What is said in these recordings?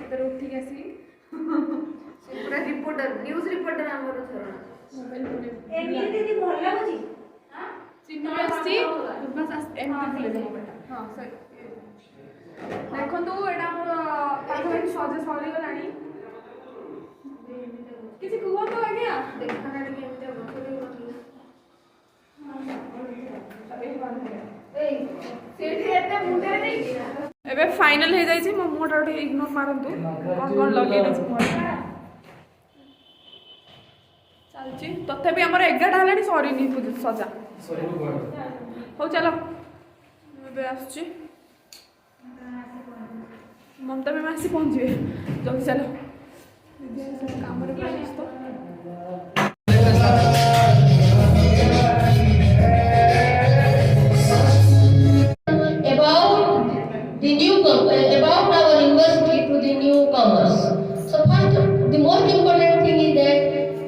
सातटार उठिक आसी पूरा reporter news reporter आमर झरणा मोबाइल एमती दीदी भल लागुची हां चिन्ह आसी बस एमती दिले दे हां सर देखो तो एटा हमर पाखा सजे सरी गलानी किसी कुहो तो आज्ञा देखा ना कि एमती बखरे एबे फाइनल हे जाई छी मो मोटा इग्नोर मारंतु कोन कोन लगे दे चलची तथापि हमर 11 हलानी सॉरी नी सजा हो चलो एबे आछी ममता में मासी पहुंचे जल्दी चलो काम रे व्यस्त about our university to the newcomers. So first, the most important thing is that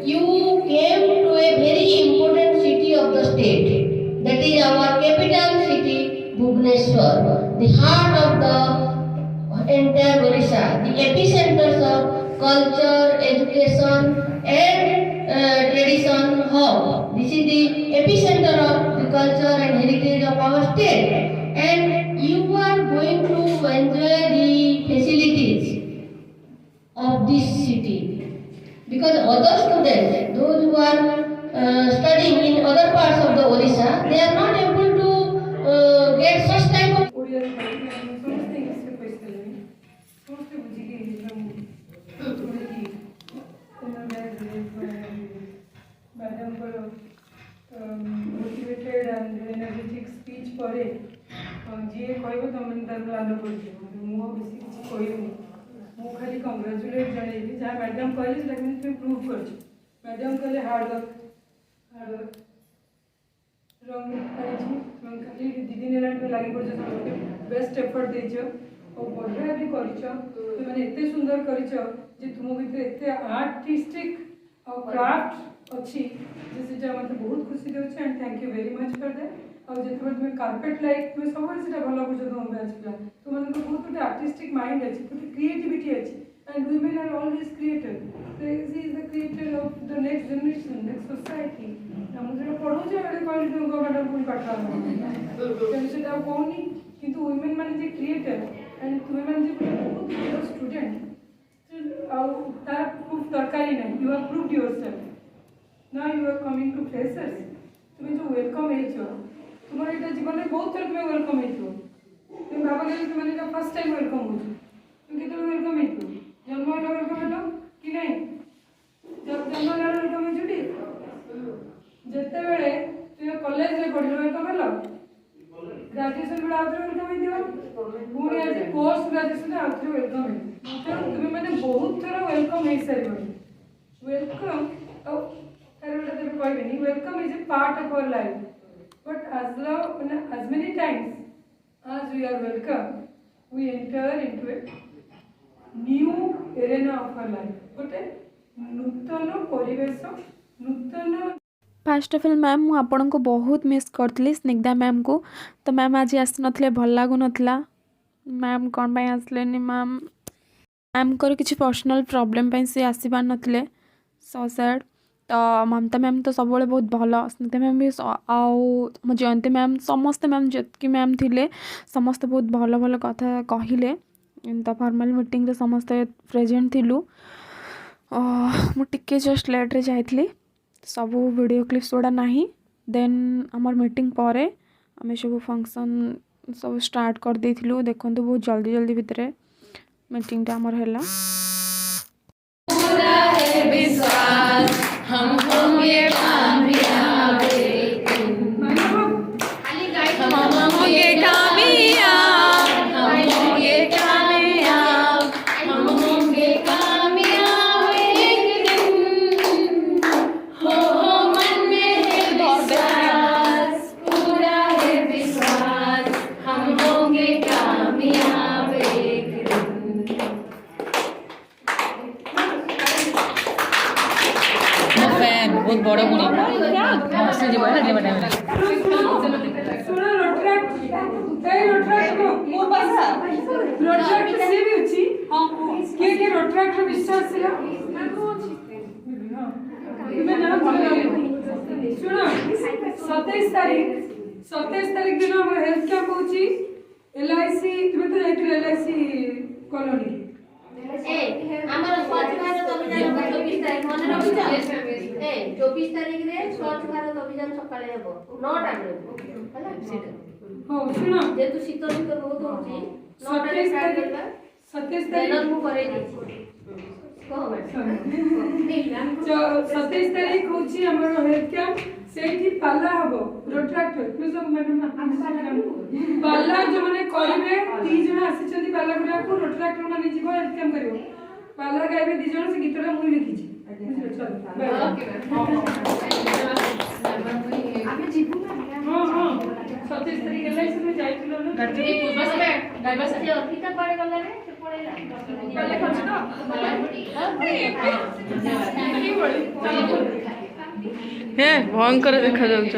you came to a very important city of the state. That is our capital city, Bhubaneswar, the heart of the entire Odisha, the epicenters of culture, education, and tradition hub. This is the epicenter of the culture and heritage of our state. And you are going to enjoy the facilities of this city because other students, those who are studying in other parts of the Odisha, they are not able to get such type of motivated and energetic speech करे जी कहबो तुम inter लानो करछ मो बेसी किछ कहबो मो खाली कांग्रेचुलेट जणेबी जा मैडम कहली लेकिन तुम प्रूव करछ मैडम कहले हार्ड वर्क रंग करछि तुम खाली दीदी नेला पे लागि करछ बेस्ट एफर्ट देछ और बढ़िया भी करछ तुम माने एते सुंदर करछ जे तुम भीतर एते आर्टिस्टिक और क्राफ्ट अच्छी जिससे मत बहुत खुशी देउछ and thank you very much for that और जेते तुम कार्पेट लाइक तुम सब सेटा भलो बुझ तुम बैच पिला तुम मन को बहुत आर्टिस्टिक माइंड अछि बहुत क्रिएटिविटी अछि and women are always creator this is the creator of the next generation next society हम जो पढो जे बड़े कहली तुम को मैडम कोन पाठा सेटा कोनी किंतु वुमेन माने जे क्रिएटर एंड तुम माने जे बहुत गुड स्टूडेंट तार प्रूफ दरकारी नहीं you have proved yourself now you are coming to freshers तुम्हें जो वेलकम है जो तुम्हारे इधर जीवन में बहुत तरह में वेलकम है जो तुम बाबा के तुम्हारे का फर्स्ट टाइम वेलकम हो तुम कितने वेलकम है जो जन्म वाला वेलकम है लो कि नहीं जब जन्म वाला वेलकम है जुड़ी जत्ते वेले तू कॉलेज में पढ़लो वेलकम है लो ग्रेजुएशन में आउट वेलकम है दियो पूरी आज पोस्ट ग्रेजुएशन आउट वेलकम है तो तुम्हें मैंने बहुत तरह वेलकम है सारी welcome welcome is a part of our life but as many times as we are welcome we enter into a new arena of our life but नूतन परिवेश नूतन fast of all ma'am मु आपन को बहुत miss करथली Snigdha ma'am को तो ma'am आज आस नथले भल लागु नथला मैम कोन बाय आसलेनी मैम को किछि पर्सनल प्रॉब्लम पे से आसी पार नथले सो सैड तो ममता मैम तो सब बहुत भल स्निग्धा मैम भी आउ जयंती मैम समस्त मैम जितकी मैम थिले समस्त बहुत भल भल कथा कहले तो फॉर्मल मीटिंग रे समस्त प्रेजेंट थिलु मु टिके जस्ट लेट रे जाइथली सब वीडियो क्लिप्स गुड़ा नहीं देन आमर मीटिंग परे आमे सब फंक्शन सब स्टार्ट कर देथिलु देखंतु बहुत जल्दी जल्दी भितर मीटिंग टा आमर हैला पूरा है विश्वास हम होंगे कामयाब हम होंगे कामयाब हम होंगे कामयाब हम होंगे कामयाब एक दिन हो मन में है विश्वास पूरा है विश्वास हम होंगे कामयाब एक दिन बहुत बड़ मुनि हसी जीव है जे बने सुनो रोट्रैक्ट ए रोट्रैक्ट को मो पासा रोट्रैक्ट से भी अछि हां के रोट्राक्टर विश्वास से तुम्हें नाम शुण 27 तारीख दिन हम हेल्थ कैंप होची LIC तुम्हें तो जाइए LIC कॉलोनी ଆମର ସ୍ୱଚ୍ଛ ଭାରତ ଅଭିଯାନ 24 ତାରିଖ ମନେ ରଖିଛ 24 ତାରିଖରେ ସ୍ୱଚ୍ଛ ଭାରତ ଅଭିଯାନ ସକାଳେ ହେବ 9ଟା ବେଳେ ହେଲା ସେଟା हो सुनो ଯେହେତୁ ଶୀତ ବହୁତ ହଉଛି 9ଟାରେ 27 ଷ୍ଟାର୍ଟ तारीख କରିବା 27 तारीख ମୁଁ କରେଇ ଦେଇଛି କହ ମ୍ୟାଡମ୍ 27 तारीख होची हमर हेल्थ कैंप सेठी पाला हबो रोट्राक्टर तू सब मैडम पाला जो माने करिवे 3 जण आसी छथि पाला गुडा को रोट्राक्टर माने जीव हेल्थ कैंप करिवो पाला गाइबे 2 जण से गीतटा मुई लिखी छी ओके ଆମେ ଯିବୁ ନା हां हां 27 तारीख LIC में जाइथिलो ना गणपति पूर्व से ड्राइवर से ସେ ଅର୍ପିତା କୁଆଡେ ଗଲା ରେ ସେ ପଳେଇଲା पहले खर्च तो हे भयंकर देखा जाउछ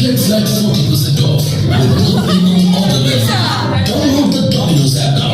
Let's let 40% off. With all the way. Download the Domino's app now.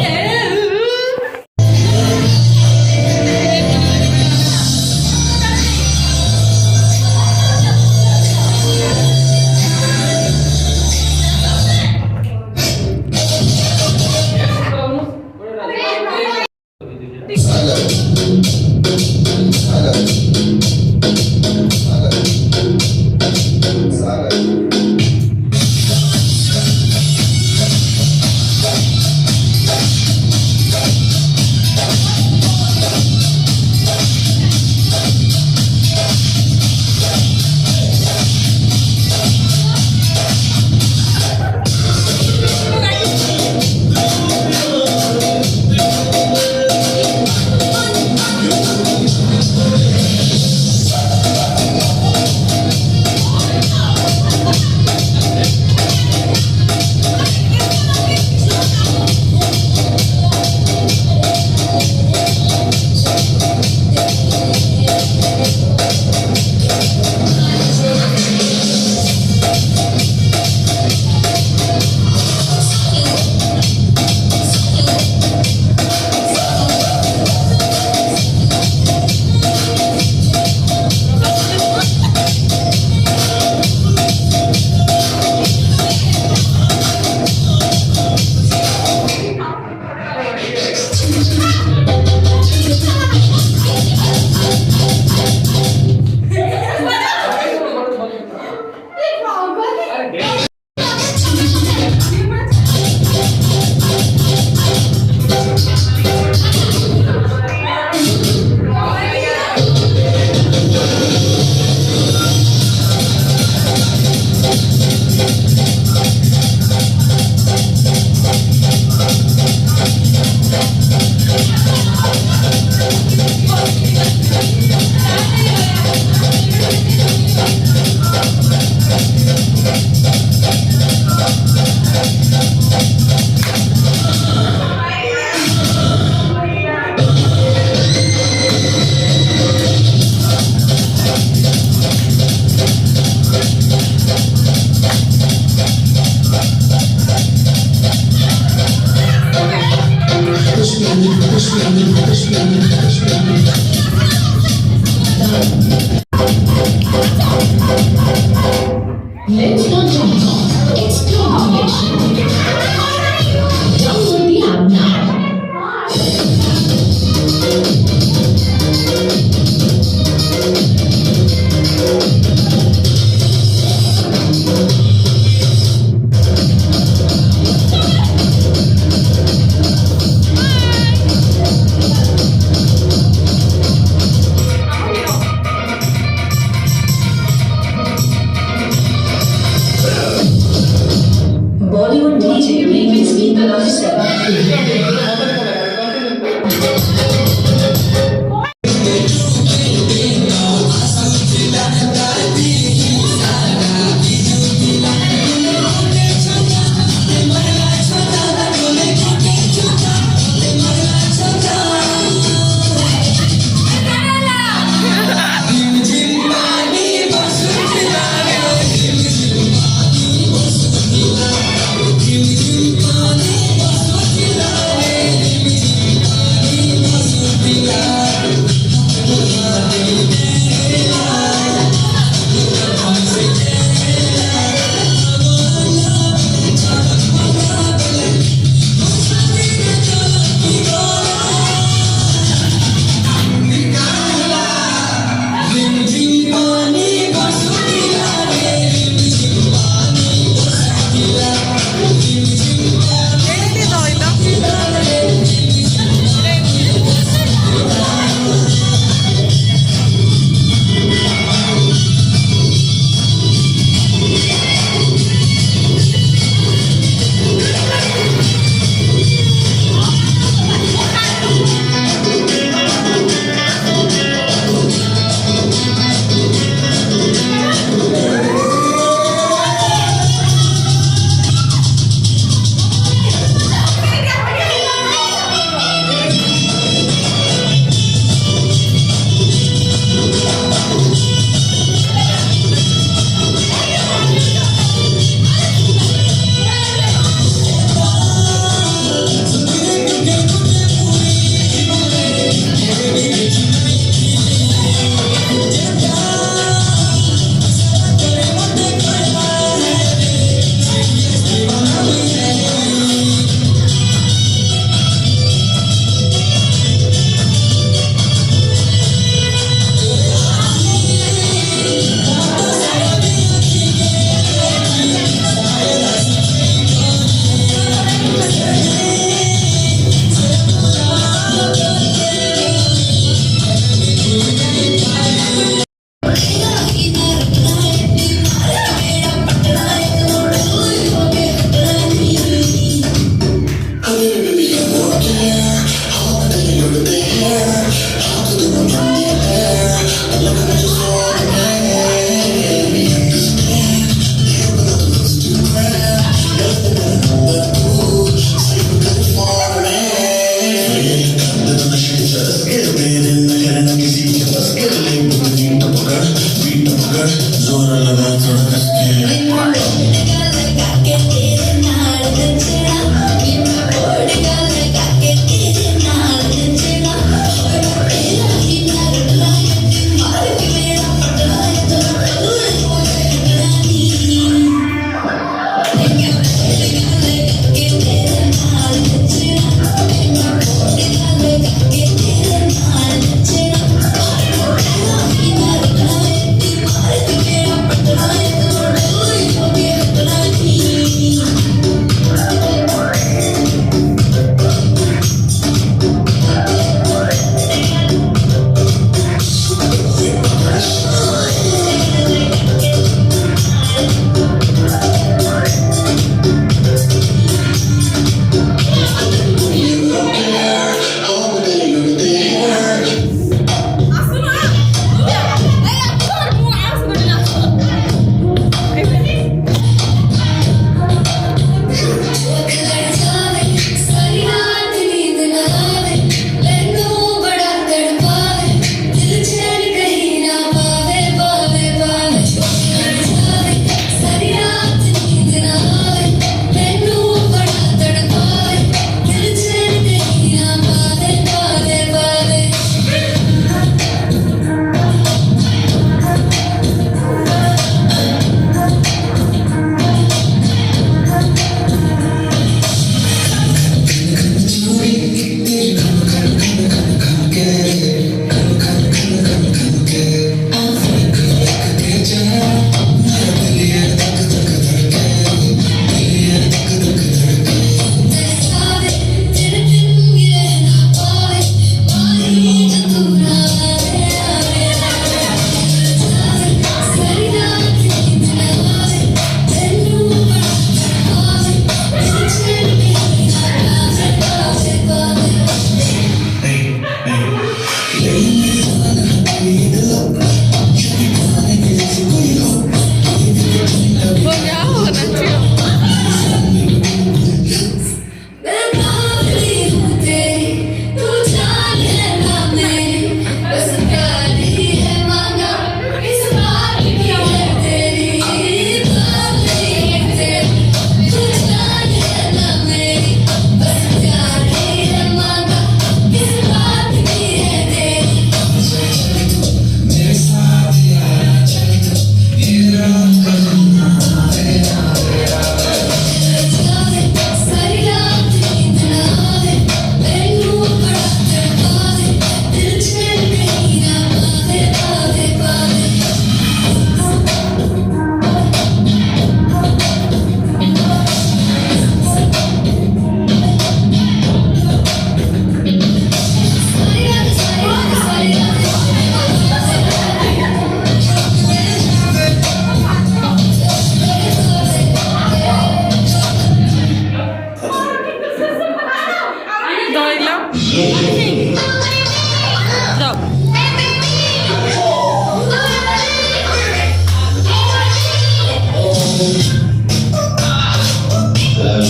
Let's go TikTok. Explore the nation. Download the app now. Immunology Seva.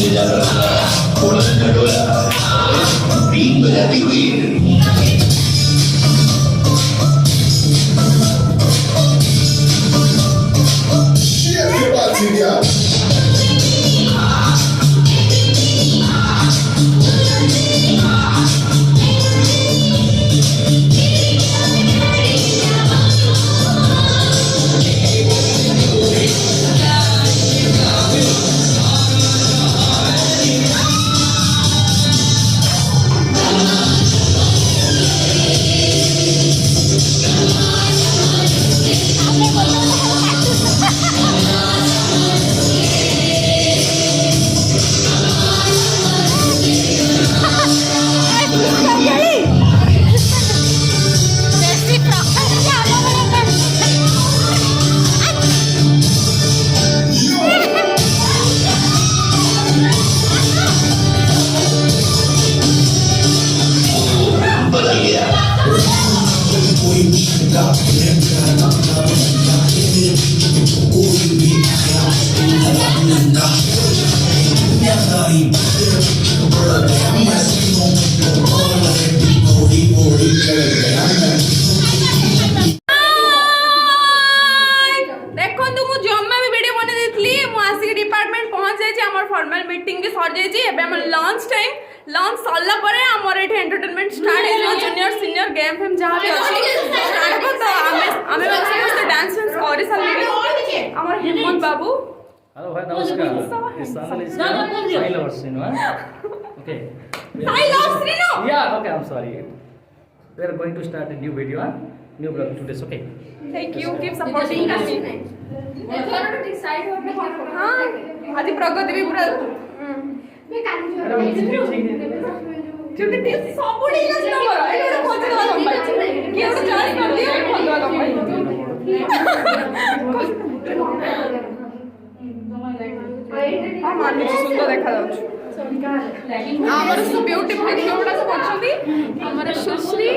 से ज्यादा बोला का डोला बीन बजाती हुई देखो मु जम्मा भी वीडियो बने देथली मु आसी डिपार्टमेंट पहुंच जाई छी हमर फॉर्मल मीटिंग भी सर जाई छी एबे हमर लंच टाइम लंच सरला परे हमर एठी एंटरटेनमेंट स्टार्ट हे जूनियर सीनियर गेम फेम जहां भी अछि स्टार्ट हो तो हमें समस्त डांस वांस करि सल्ली हमर हिम्मत बाबू हेलो भाई नमस्कार this channel is Sai Love Srinu okay I love Srinu yeah okay I'm sorry we are going to start a new video new vlog today okay thank you keep supporting us हां आदि प्रगति भी पूरा चुटी T सब उड़ी गस number एटा खोज दवा लंबाई के एटा जारी कर दियो खोज दवा लंबाई हां मान सुंदर देखा जाउछ हमर ब्यूटीफुल क्यूटा सब अछंती हमर सुश्री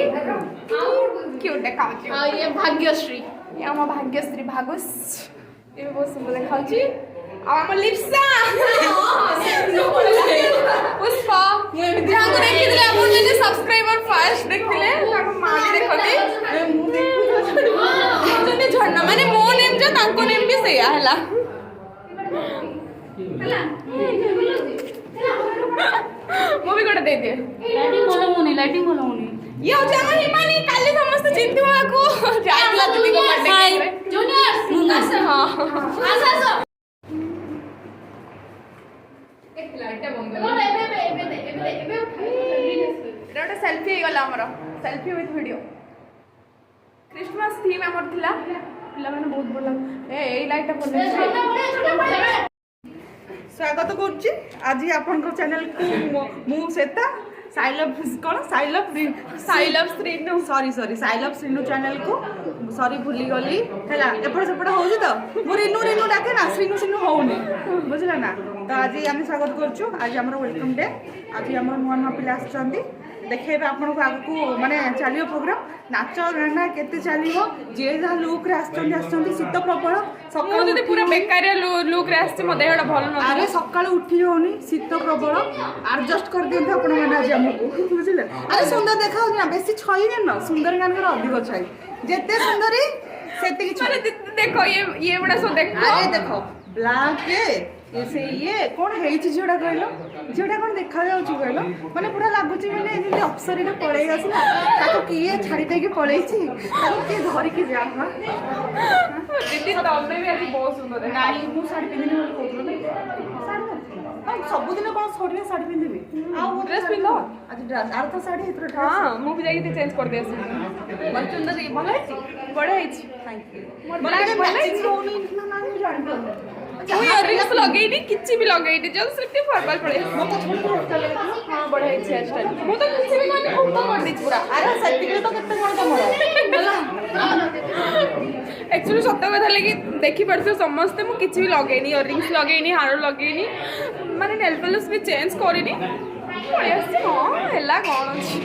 क्यूट देखा जाउछ हां ये भाग्यश्री ये हम भाग्यश्री भागुस ये बहुत सुंदर देखा जाउछ हम लिप्सा पुष्पा जाको देखिले आपण जने सब्सक्राइबर फास्ट देखिले ताको माने देखली मु जने झरना माने मो नेम जो ताको नेम भी सेया हला मु भी कोटा दे दे लाइटिंग बोलो मुनी ये हो जाना हिमानी काली समस्त चिंती वाको जाइला दीदी को बर्थडे जूनियर्स हां आसा एक लाइट बंद एटा सेल्फी हे गला हमर selfie with video Christmas theme हमर थिला पिला माने बहुत बोला ए लाइट बोल स्वागत करछि आज आपन चैनल को मु सेता साइलभ कौन साइलभ श्रीनु सॉरी साइलभ श्रीनु चैनल को सॉरी भूली गली हैला एपड़ सेपड़ होजी तो मु रिनु डाके ना श्रीनु श्रीनु होउनी बुझला ना तो आज आम स्वागत करछु आज हमर वेलकम डे आज हमर नुआ नुआ पिला आछंती देखेबे आपन को आगु माने चलियो प्रोग्राम नाच गाना केते चलियो जे जा लुक रे आछंती शीत प्रबल सकाळ तो पूरा बेकारिया लुक रे आछे मो देहडा भल न अरे सकाळ उठी होनी शीत प्रबल एडजस्ट कर दियंत आपन माने आज हमको बुझले अरे सुंदर देखा ना बेसी छई न सुंदर गान कर अधिक छई जेते सुंदरी सेते कि माने देखो ये बड़ा सो देखो अरे देखो ब्लैक से ये कौन है झीटा कहल झीटा कौन देखा जाऊँ कहल मैंने पूरा लगुच मैंने अप्सरी पलि आसला किए छाड़ी देकी पलि किए धरिकी जा दीदी तमें भी आज बहुत सुंदर नाई मु शाढ़ी पिंधि सबुदिन कौन छोड़िया शाढ़ी पिंधि ड्रेस पिंध आज ड्रेस आर तो शाढ़ी हाँ मुझे जाइए चेंज कर दे बहुत सुंदर भल बढ़िया थैंक यू इयरिंग्स लगेनी किछि भी लगेनी जब सिर्फ फॉर्मल पड़े हां बढ़िया हेयर स्टाइल मु तो किछि भी माने खूब कर दी पूरा अरे सत्य तो कते कोन तमरा एक्चुअली सत्य कथा लगी देखि परथि समस्त मु किछि भी लगेनी इयरिंग्स लगेनी हार लगेनी माने नेल पॉलिश भी चेंज करिनी बढ़िया से हां हला कोन अछि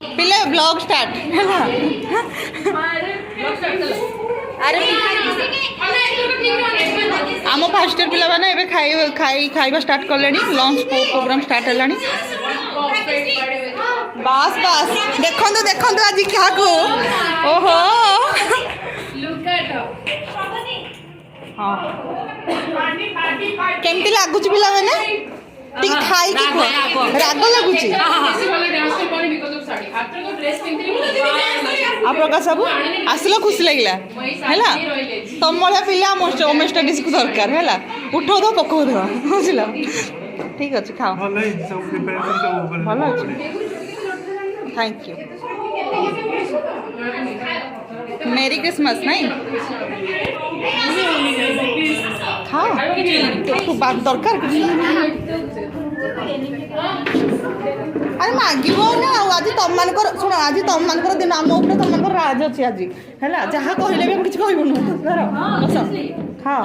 पिले ब्लॉग स्टार्ट ब्लॉग स्टार्ट ଆରେ ଆମ ଫାର୍ଷ୍ଟ ଇୟର ପିଲାମାନେ ଏବେ ଖାଇବା ଷ୍ଟାର୍ଟ କଲେଣି ଲଞ୍ଚ ପ୍ରୋଗ୍ରାମ ଷ୍ଟାର୍ଟ ହେଲାଣି ବାସ୍ ବାସ୍ ଦେଖନ୍ତୁ ଦେଖନ୍ତୁ ଆଜି କାହାକୁ ଓହୋ ହଁ କେମିତି ଲାଗୁଛି ପିଲାମାନେ ଟିକେ ଖାଇକି କୁହ ରାଗ ଲାଗୁଛି ଆଉ ପ୍ରକାଶ ବାବୁ ଆସିଲ ଖୁସି ଲାଗିଲା ହେଲା ତମ ଭଳିଆ ପିଲା ଆମ ଓମେନ୍ ଷ୍ଟଡିଜକୁ ଦରକାର ହେଲା ଉଠଉଥିବ ପକଉଥିବ ବୁଝିଲ ଠିକ୍ ଅଛି ଖାଅ ଭଲ ଅଛି ଥ୍ୟାଙ୍କ ୟୁ मेरी क्रिसमस नहीं खाओ तो बात दरकार अरे मागिब ना आज तुम मान शुण आज तुम मान दिन आम उपर तुम मान राज अच्छी आज है जहाँ कहले भी किसी कहबुन हाँ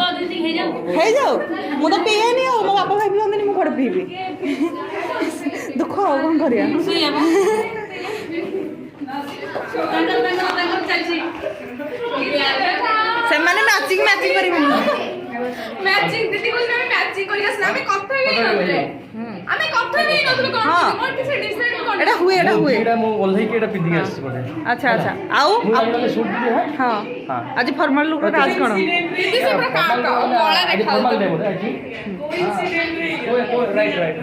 है जाओ मुझे तो पीएनी आ मो बापा भाई पिंदी मुझे कौटे पीबी दुख आ कौन कर ସେମାନେ ମ୍ୟାଚିଂ କରିବେନି ମ୍ୟାଚିଂ ଦିଦି କହିଲେ ଆମେ ମ୍ୟାଚିଂ କରି ଆସିଲା ଆମେ କଥା ବି ନଥିଲେ ଆମେ କଥା ବି ନଥିଲେ କଣ ମୋର କିଛି ଡିସାଇଡ୍ କରି ଏଟା ହୁଏ ଏଟା ମୁଁ ଓଲ୍ହେଇକି ଏଟା ପିନ୍ଧିକି ଆସିଛି ବୋଧେ ଆଚ୍ଛା ଆଚ୍ଛା ଆଉ ସୁଟ୍ ଦିଦି ହଁ ଆଜି ଫର୍ମାଲ ଲୁକ୍ ର ରାଜ କଣ ଦିଦି ସେ ପୁରା କାମ କଳା ଆଜି ଦେଖା ଫର୍ମାଲ ଡେ ବୋଧେ ଆଜି ରାଇଟ୍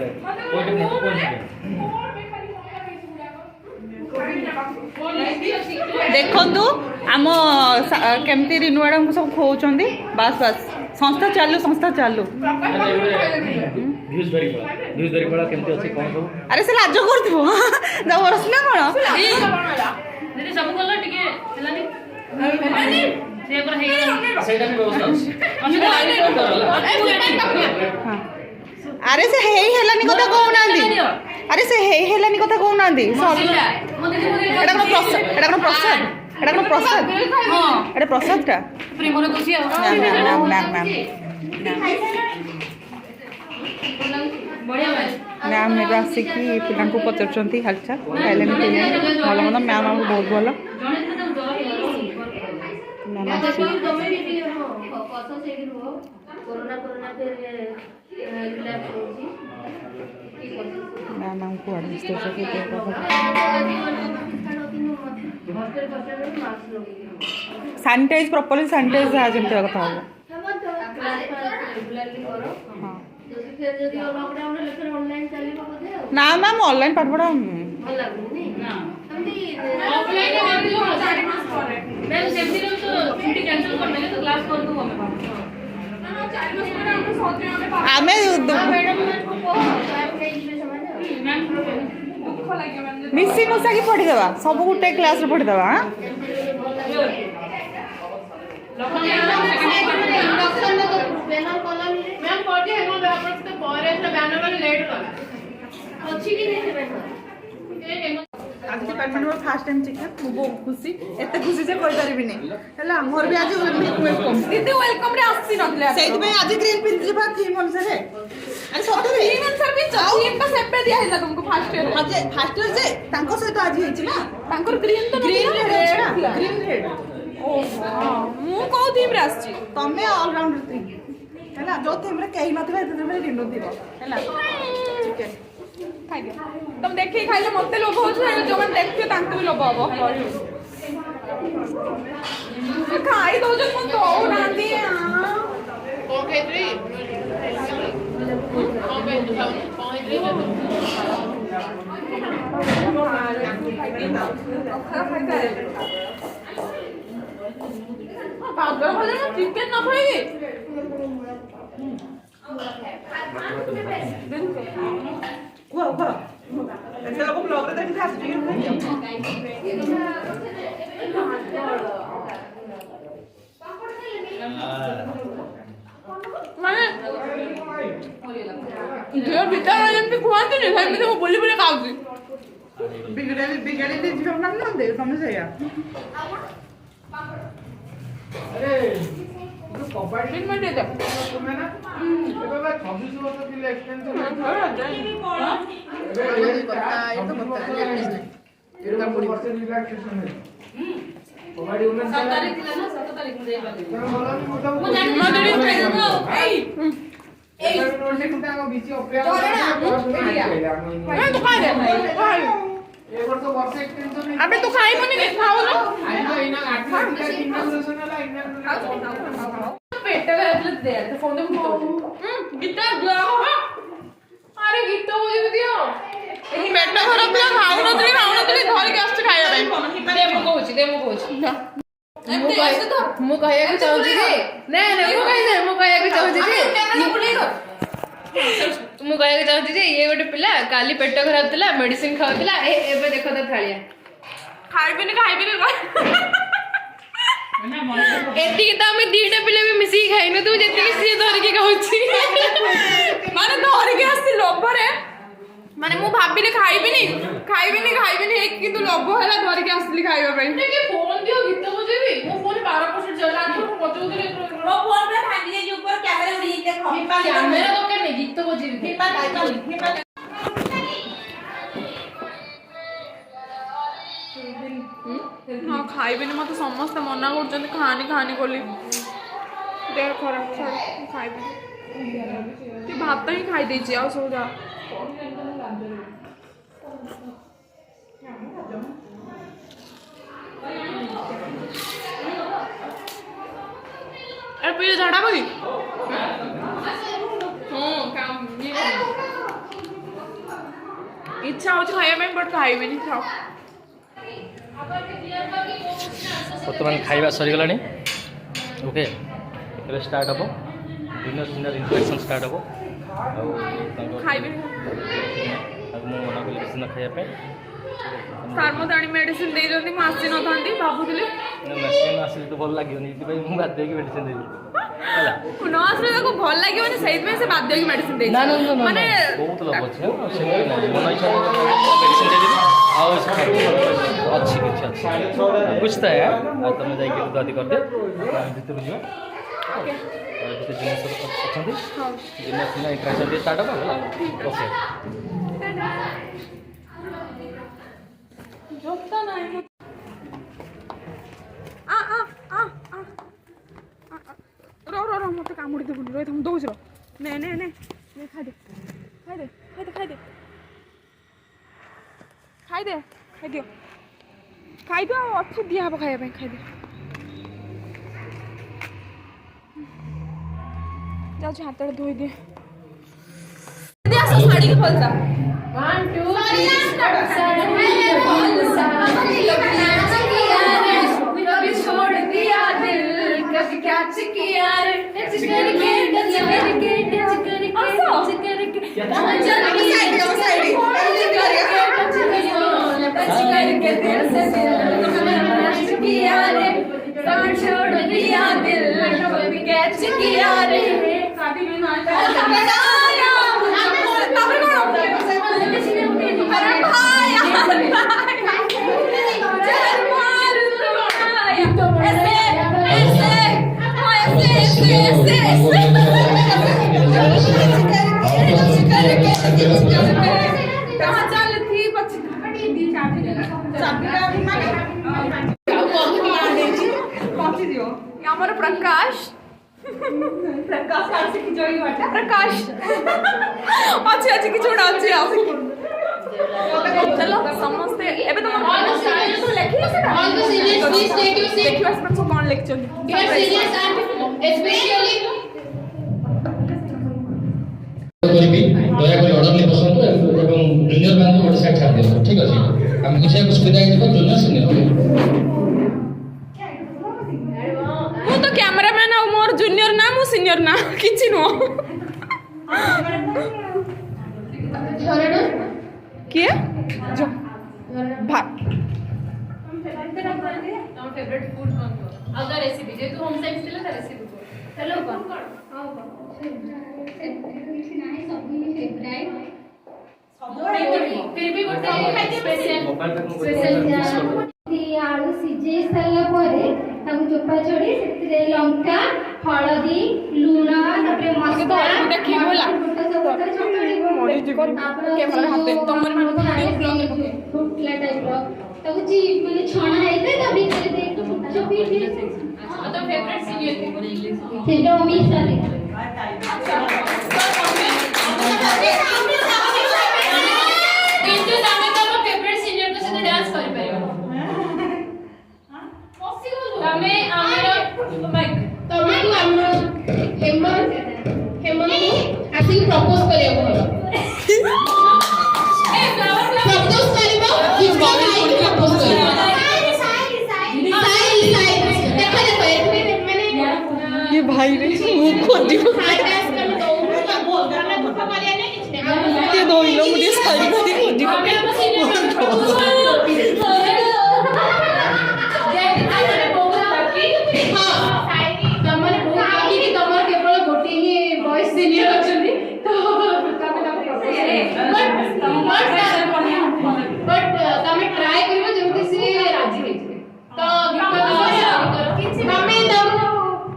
ଦେଖନ୍ତୁ ଆମ କେମିତି ରିନୁ ମ୍ୟାଡ଼ାମଙ୍କୁ ସବୁ ଖୋଉଛନ୍ତି ବାସ୍ ବାସ୍ ସଂସ୍ଥା ଚାଲୁ ଭ୍ୟୁଜ୍ ଭେରି ବଡ଼ କେମିତି ଅଛି କ'ଣ ସବୁ ଆରେ ସେ ଲାଜ କରୁଥିବ ଜବରଦସ୍ତି ନା କ'ଣ ଦିଦି ସବୁ କଲ ଟିକେ ହେଲାନି ସେ ପୁରା ହେଇଗଲା ସେଇଟା ବି ବ୍ୟବସ୍ଥା ଅଛି ଆରେ ସେ ହେଇ ହେଲାନି କଥା କହୁନାହାନ୍ତି ଆରେ ସେ ହେଇ ହେଲାନି କଥା କହୁନାହାନ୍ତି ଏଟା କ'ଣ ପ୍ରସାଦ ଏଟା ପ୍ରସାଦଟା ପ୍ରେମର ଦୋଷୀ ଆଉ ମ୍ୟାମ୍ ଏବେ ଆସିକି ପିଲାଙ୍କୁ ପଚାରୁଛନ୍ତି ହାଲଚାଲ ଖାଇଲେନି ପିଇଲେନି ଭଲ ମନ୍ଦ ମ୍ୟାମ୍ ଆମକୁ ବହୁତ ଭଲ ମ୍ୟାମ୍ ଆସିଛି ମ୍ୟାମ୍ ଆମକୁ ଆଡ଼ଭାନ୍ସ ଦେଉଛନ୍ତି ସାନିଟାଇଜ୍ ପ୍ରପରଲି ସାନିଟାଇଜ୍ ଯାହା ଯେମିତି ହେବା କଥା ହେବ ନା ମ୍ୟାମ୍ ଅନଲାଇନ୍ ପାଠପଢ଼ା ଆମେ ମିଶି ମୁଶାକି ପଢ଼ିଦେବା ସବୁ ଗୋଟେ କ୍ଲାସ୍ରେ ପଢ଼ିଦେବା आज डिपार्टमेंट में फास्ट टाइम चिकेन मु बहुत खुशी एते खुशी जे कहि परिबिनी हला मोर भी आज वेलकम दीदी वेलकम रे आसी नथले सेति पे आज ग्रीन पिन जे थीम अनुसार अरे सते थीम अनुसार भी थीम का सेपरे दिया हैला तुमको फास्ट ईयर आज फास्ट ईयर जे तांको सहित आज हेछि ना तांकर ग्रीन तो ग्रीन रेड ग्रीन रेड ओ मु को थीम रे आसी तमे ऑलराउंडर थी हला जो थीम रे कहि नथिबा एते में रिनो दिबो हला चिकेन खाइ दियो तुम देखि खाइले मते लोभ हो जो मन देखियो तांको भी लोभ हो खाई दो जन मन तो नांदी ओके थ्री चिकेन न खाएगी कुआ कुआ ऐसे लोग ब्लॉग रे देखि आसी चिकेन माने जे भीतर जेंति खुआंती नहीं सेମିତି ମୁଁ ବୁଲି ବୁଲି ଖାଉଛି बिगड़े दे जीवन नाम ना दे समझ आया तीन मिनट दे दे 7 तारिख ଥିଲା ନା 7 तारिख ମୁଁ ଯାଇପାରିବି ମୁଁ ଜାଣିନି अबे तू खाइबनी कि खाउलो पेट में दे तो फोन में गीत अरे गीत बोली दियो पेट खराब पिला खाउनतली धर के आछ खाइबा दे मु कहूची मु कहया के चाहूची जे नै मु कहया के चाहूची जे मु कहया के चाहूची जे ये गोटे पिला काली पेट खराब थिला मेडिसिन खाउतिला एबे देखो त थालिया खाइबिनी एती त हम दीटा पिले भी मिसी खाइनु तू जेती सी धर के कहूची माने धर के आसी लोभरे माने मु भाबिले खाइबिनी एक किंतु लोभ होला धर के आसली खाइबा पई के फोन दियो गीत बजेबी मो फोन 12% चला तो बजौतले रो फोन पे भांगी जे ऊपर कैमरा उड़ी देखो कैमरा तो के गीत बजेबी हिम्मत ना खाइबिनी मत समस्त मना करछन खानी कोली देह खराब खाइबिनी ते भात ही खाई देछि आ सोजा अरे पीले झाड़ा कोई इच्छा हो खाइबा में बट खाइबिनी खाओ बर्तमान खाइबा सरीगलानी ओके ଏବେ ଷ୍ଟାର୍ଟ ହେବ ଡିନର ଇଣ୍ଟରାକ୍ସନ୍ ଷ୍ଟାର୍ଟ ହେବ ଆଉ ଖାଇବିନି ତାକୁ ମୁଁ ମନା କଲି ବେଶୀ ନ ଖାଇବା ପାଇଁ ସାର୍ ମୋତେ ଆଣି ମେଡ଼ିସିନ ଦେଇଛନ୍ତି ମୁଁ ଆସିନଥାନ୍ତି ଭାବୁଥିଲି ମେଡ଼ିସିନ ଆସିଲେ ତ ଭଲ ଲାଗିବନି ସେଥିପାଇଁ ମୁଁ ବାଧ୍ୟ ହେଇକି ମେଡ଼ିସିନ ଦେବି ହେଲା ନ ଆସିଲେ ତାକୁ ଭଲ ଲାଗିବନି ସେଇଥିପାଇଁ ସେ ବାଧ୍ୟ ହେଇକି ମେଡ଼ିସିନ ଦେଇଛି ମାନେ ବହୁତ ଲୋଭ ଅଛି ସେମିତି ନାହିଁ ମନ ଇଚ୍ଛା ମେଡ଼ିସିନ ଦେଇଦେବି ଆଉ ଅଛି କିଛି ଅଛି ବୁଝିଥାଏ ଆଉ ତୁମେ ଯାଇକି ଦୁଆଦି କରିଦିଅ ଭିତରକୁ ଯିବା ଭିତରେ ଜିନିଷ ଅଛନ୍ତି ଜିନିଷ ଇଣ୍ଟରାକ୍ସନ୍ ଟିକେ ଷ୍ଟାର୍ଟ ହେବ ହେଲା ଓକେ जोता नहीं रो मत कामुड़ी देबुनी रो हम दोछ रो ने खाइ दे अच्छे दिया हबो खाइबा ପାଇଁ खाइ दे जाओ हाथ धोई दे दे आस साड़ी के फलसा 1 2 3 कभी छोड़ दिया दिल कभी कैच किया रे टच करके दिल से टच किया रे छोड़ दिया दिल कभी कैच किया रे ଆମର ପ୍ରକାଶ ଅଛି କିଛି ଗୋଟେ ଅଛି ଆଉ चलो समस्ते एबे तुम देखियो सब कौन लेक्चर କରିବି ଦୟାକରି ଅର୍ଡର ନେଇ ବସନ୍ତୁ ଏବଂ ଜୁନିୟର ମାନଙ୍କୁ ଗୋଟେ ସାଇଡ୍ ଛାଡ଼ି ଦିଅନ୍ତୁ ଠିକ୍ ଅଛି ଆମେ ବୁଝିବାକୁ ସୁବିଧା ହେଇଯିବ ଜୁନିୟର ସିନିୟର ମୁଁ ତ କ୍ୟାମେରାମ୍ୟାନ ଆଉ ମୋର ଜୁନିୟର ନା ମୁଁ ସିନିୟର ନା କିଛି ନୁହଁ किए जो भात तम फेवरेट फूड कौन को अगर रेसिपी जे तू होम साइंस थिला त रेसिपी को हेलो कौन हां फिर भी गोटे स्पेशल आलू सिझे सारा परे ताकू चोपा छोड़ी सेतिरे लंका हळदी लूण तापरे मसाला देखि होला मोडी जी कैमरा हाथ तमर वीडियो ब्लॉग फुटला टाइप रो ताकू जी माने छणा हेते ता भीतर दे तो फुटा जो भी थे मतलब फेवरेट सीनियर थे थे जो हमेशा थे କିନ୍ତୁ ତମେ ତମ ଫେଭରେଟ ସିନିୟରଙ୍କ ସହିତ ଡ୍ୟାନ୍ସ କରିପାରିବ ତମେ ଆମର ମାଇକ୍ ତମେ ତୁ ଆମର ହେମନ୍ତକୁ ଆସିକି ପ୍ରପୋଜ କରିବାକୁ ହବ ପ୍ରପୋଜ କରିବ ଗୀତ ଗାଇକି ପ୍ରପୋଜ କରିବ ଦେଖ ଏଥିରେ ମାନେ ये भाई रे ମୁଁ ଖୋଜିବ ଟିକେ ଦଇଲ ମୁଁ ଟିକେ ସାଇଡ୍ କରି ଖୋଜିବ ତମର କେବଳ ଗୋଟିଏ ହିଁ ବଏଜ ସିନିୟର ଅଛନ୍ତି ତ ବଟ୍ ତମେ ଟ୍ରାଏ କରିବ ଯେମିତି ସେ ରାଜି ହେଇଯିବେ ତ ତମେ ତାଙ୍କୁ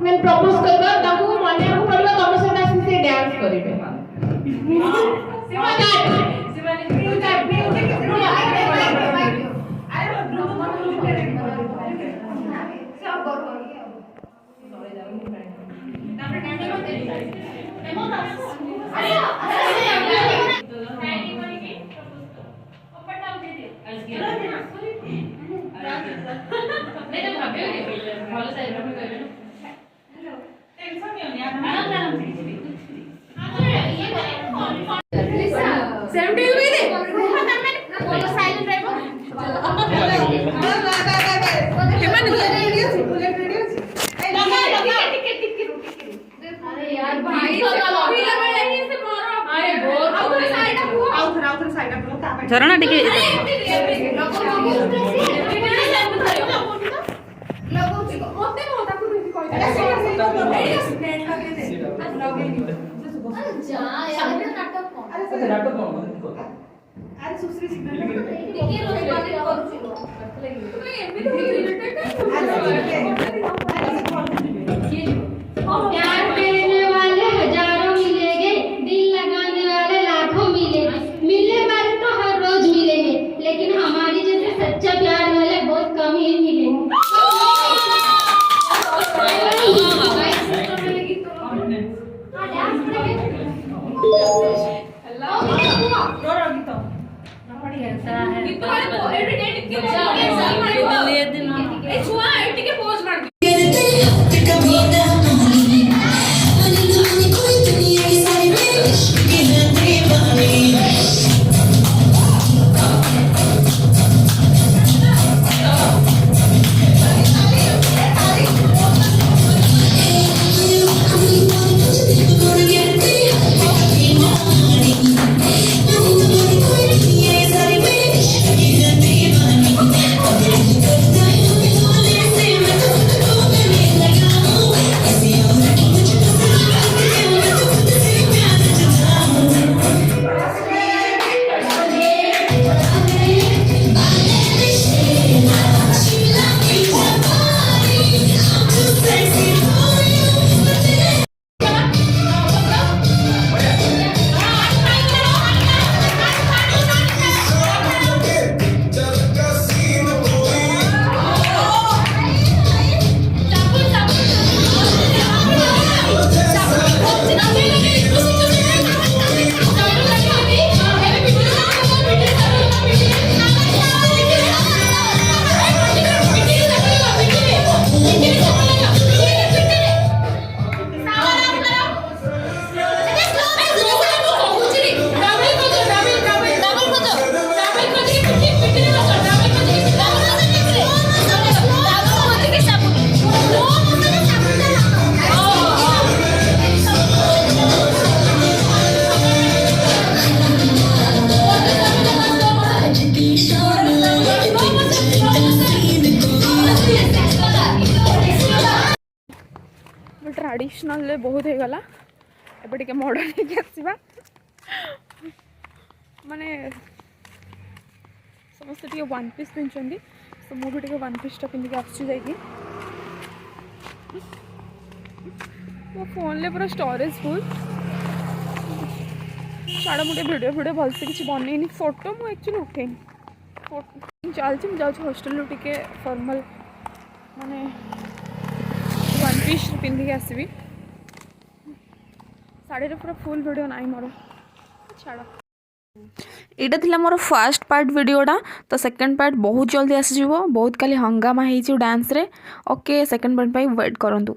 ମାନେ ପ୍ରପୋଜ କରିବ ତାଙ୍କୁ ମନେଇବାକୁ ପଡ଼ିବ ତମ ସହିତ ଆସି ସେ ଡ୍ୟାନ୍ସ କରିବେ ଝରଣା ଟିକେ प्यार करने वाले हजारों मिलेंगे दिल लगाने वाले लाखों मिलेंगे मिलने वाले तो हर रोज मिलेंगे लेकिन हमारी जैसे सच्चा प्यार वाले बहुत कम ही मिलेंगे ट्रेडिशनल बहुत हो गला एबे टिके मॉडर्न के आसीबा माने समस्त टिके वन पीस पिंचंदी तो मु भी टिके वन पीस टा पिंदी आसी जाई की मो फोन ले पूरा स्टोरेज फुल साड़ा मुझे वीडियो भल से किसी बनईनी फोटो मुझे एक्चुअली उठेनी चलती मुझे हॉस्टेल टिके फॉर्मल माने वन पीस पिंधिक आसबि साड़ी पूरा फुल वीडियो नाई मोर छाड़ एटा थिला मोर फर्स्ट पार्ट वीडियोटा तो सेकंड पार्ट बहुत जल्दी आसीजिवो बहुत खाली हंगामा हेइछि डांस रे ओके सेकंड पार्ट पाई वेट करंतु।